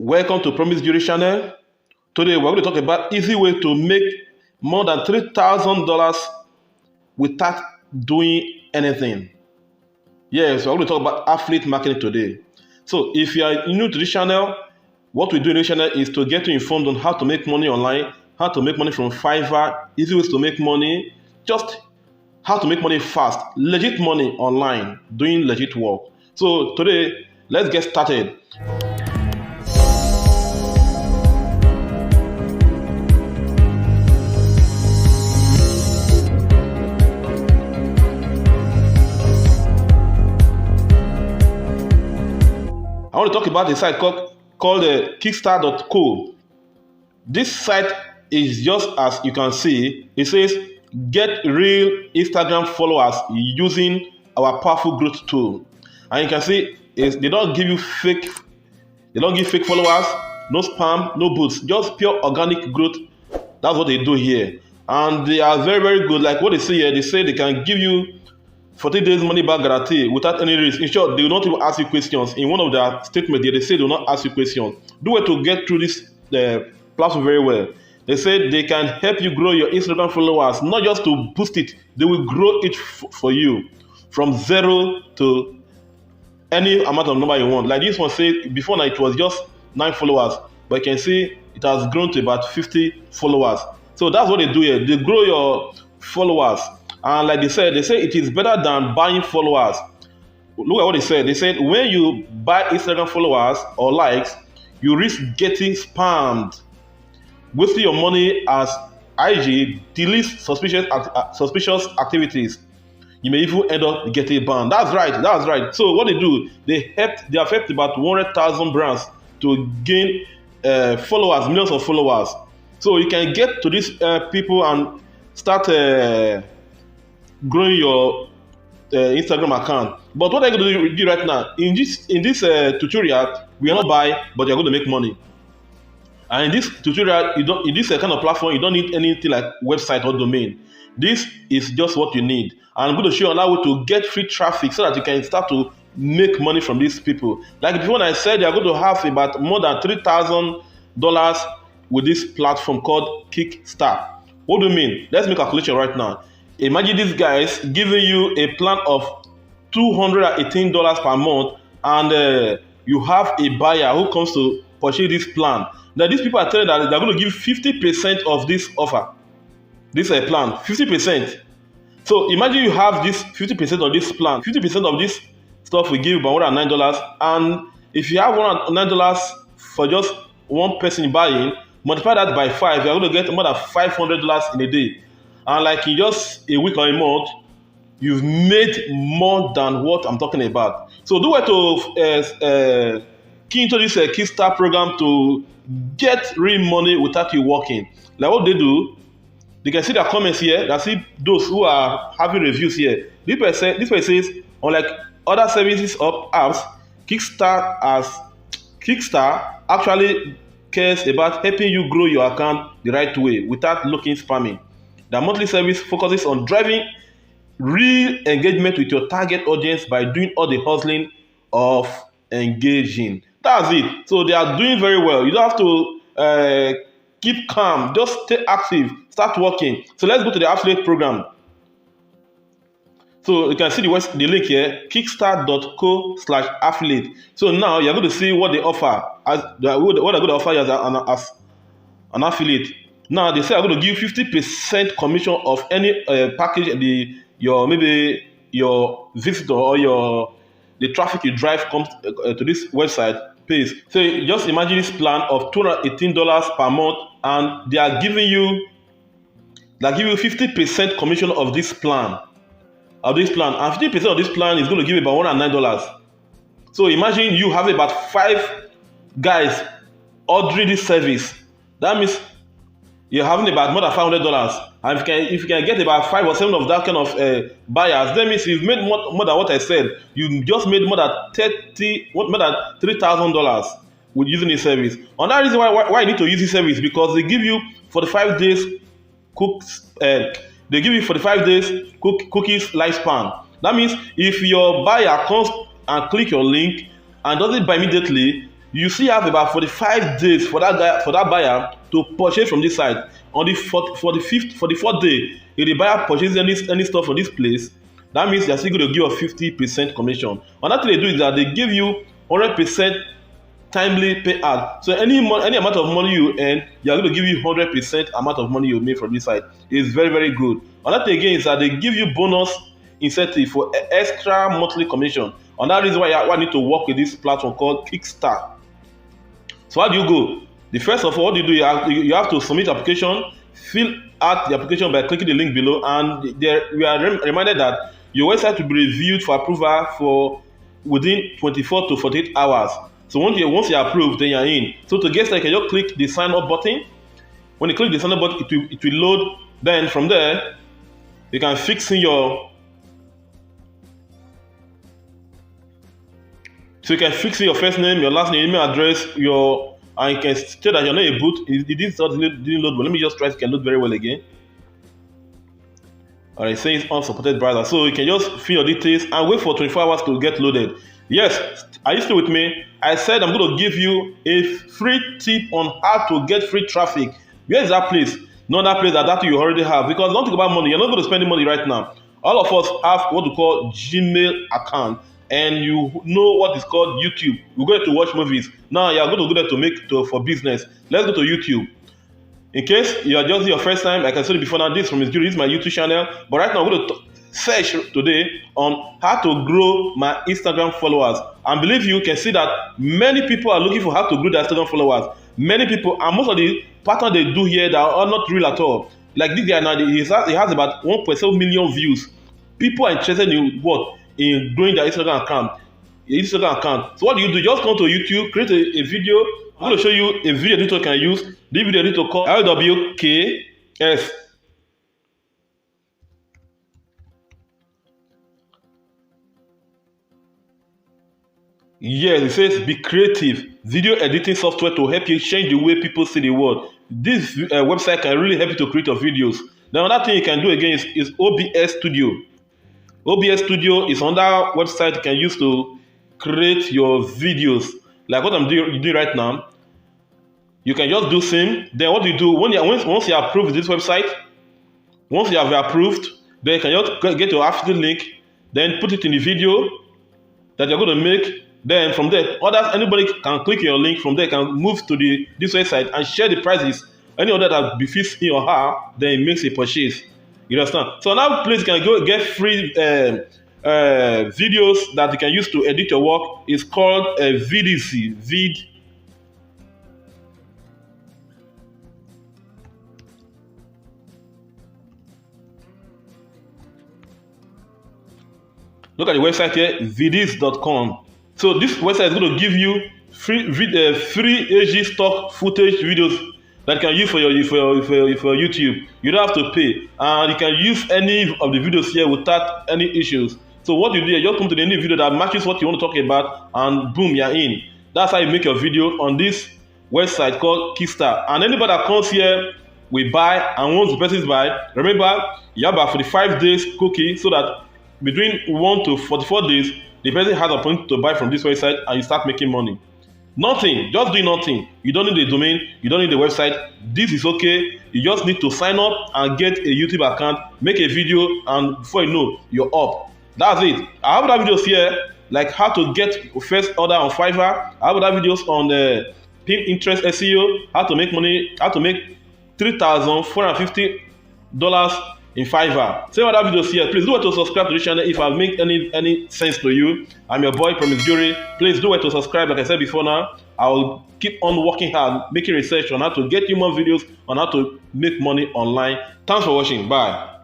Welcome to Promise Beauty Channel. Today we're going to talk about easy way to make more than $3,000 without doing anything. Yes, we're going to talk about affiliate marketing today. So if you are new to this channel, what we do in this channel is to get you informed on how to make money online, how to make money from Fiverr, easy ways to make money, just how to make money fast, legit money online, doing legit work. So today, let's get started. I want to talk about a site called Kickstart.co. This site is just as you can see. It says, get real Instagram followers using our powerful growth tool. And you can see they don't give fake followers, no spam, no boosts, just pure organic growth. That's what they do here. And they are very, very good. Like what they say here, they say they can give you 40 days money back guarantee without any risk. In short, they will not even ask you questions. In one of their statements, they say they will not ask you questions. Do it to get through this platform very well. They say they can help you grow your Instagram followers, not just to boost it. They will grow it for you from 0 to any amount of number you want. Like this one says, before now it was just 9 followers, but you can see it has grown to about 50 followers. So that's what they do here. They grow your followers. And like they say it is better than buying followers. Look at what they said. They said when you buy Instagram followers or likes, you risk getting spammed, wasting your money as IG deletes suspicious activities. You may even end up getting banned. That's right. So what they do, they have helped about 100,000 brands to gain followers, millions of followers. So you can get to these people and start growing your Instagram account. But what I'm going to do right now, in this tutorial, we are not buy, but you're going to make money. And in this tutorial, in this kind of platform, you don't need anything like website or domain. This is just what you need. And I'm going to show you another way to get free traffic so that you can start to make money from these people. Like before, I said you're going to have about more than $3,000 with this platform called Kickstart. What do you mean? Let's make a calculation right now. Imagine these guys giving you a plan of $218 per month, and you have a buyer who comes to purchase this plan. Now these people are telling that they're going to give 50% of this offer, this plan, 50%. So imagine you have this 50% of this plan, 50% of this stuff we give about $109, and if you have $109 for just one person buying, multiply that by 5, you're going to get more than $500 in a day. And like in just a week or a month, you've made more than what I'm talking about. So do it to key into this Kickstart program to get real money without you working. Like what they do, they can see their comments here. They see those who are having reviews here. This person says, unlike other services or apps, Kickstart actually cares about helping you grow your account the right way without looking spammy. The monthly service focuses on driving real engagement with your target audience by doing all the hustling of engaging. That's it. So they are doing very well. You don't have to keep calm. Just stay active. Start working. So let's go to the affiliate program. So you can see the link here, kickstart.co/affiliate. So now you're going to see what they offer, what they're going to offer you as an affiliate. Now they say I'm going to give 50% commission of any package maybe your visitor or the traffic you drive comes to this website pays. So just imagine this plan of $218 per month, and they are giving you 50% commission of this plan. And 50% of this plan is going to give you about $109. So imagine you have about 5 guys ordering this service. That means you're having about more than $500. And if you can get about 5 or 7 of that kind of buyers, that means you've made more than what I said. You just made more than $3,000 with using this service. And that is why you need to use this service, because they give you 45 days cookies lifespan. That means if your buyer comes and click your link and doesn't buy immediately, You still have about 45 days for that buyer to purchase from this site. On the 44th day, if the buyer purchases any stuff from this place, that means they're still going to give you a 50% commission. Another thing they do is that they give you 100% timely payout. So any amount of money you earn, they are going to give you 100% amount of money you made from this site. It's very, very good. Another thing again is that they give you bonus incentive for extra monthly commission. And that reason why I need to work with this platform called Kickstarter. So how do you go? The first of all, what you do, you have to submit application, fill out the application by clicking the link below, and we are reminded that your website will be reviewed for approval for within 24 to 48 hours. So once you're approved, then you're in. So to get started, you can just click the sign up button. When you click the sign up button, it will load. Then from there, you can fix in your first name, your last name, email address, and you can state that you're not a boot. It didn't load well. Let me just try. It can load very well again. Alright, saying it's unsupported browser. So you can just fill your details and wait for 24 hours to get loaded. Yes, are you still with me? I said I'm going to give you a free tip on how to get free traffic. Where is that place? Not that place that you already have. Because don't think about money. You're not going to spend the money right now. All of us have what we call Gmail account. And you know what is called YouTube. We're going to watch movies. Now you're going to go there for business. Let's go to YouTube. In case you are just your first time, like I said before, now this is from This is my YouTube channel. But right now I'm going to search today on how to grow my Instagram followers. And believe you can see that many people are looking for how to grow their Instagram followers. Many people, and most of the patterns they do here that are not real at all. Like this guy now, he has about 1.7 million views. People are interested in what? In growing their Instagram account. So what do? Just come to YouTube, create a video. I'm going to show you a video editor you can use. This video editor called LWKS. Yes, it says be creative. Video editing software to help you change the way people see the world. This website can really help you to create your videos. Now another thing you can do again is OBS Studio. OBS Studio is another website you can use to create your videos. Like what I'm doing right now. You can just do same. Then what you do, once you approve this website, once you have approved, then you can just get your affiliate link, then put it in the video that you're going to make. Then from there, anybody can click your link. From there, can move to this website and share the prices. Any order that befits him or her, then it makes a purchase. You understand? So now, please can go get free videos that you can use to edit your work. It's called VDC. Look at the website here, vds.com. So this website is going to give you free HD stock footage videos that you can use for your YouTube. You don't have to pay, and you can use any of the videos here without any issues. So what you do, you just come to the new video that matches what you want to talk about, and boom, you're in. That's how you make your video on this website called Kickstarter. And anybody that comes here will buy, and once the person buy, remember you have about 45 days cookie, so that between 1 to 44 days, the person has a point to buy from this website and you start making money. Nothing, just do nothing. You don't need the domain, you don't need the website. This is okay. You just need to sign up and get a YouTube account, make a video, and before you know, you're up. That's it. I have other videos here, like how to get first order on Fiverr. I have other videos on Pinterest SEO, how to make money, how to make $3,450 in Fiverr. Same other videos here. Please do it to subscribe to this channel if I've made any sense to you. I'm your boy Promise Jury. Please do it to subscribe. Like I said before now, I will keep on working hard, making research on how to get you more videos on how to make money online. Thanks for watching. Bye.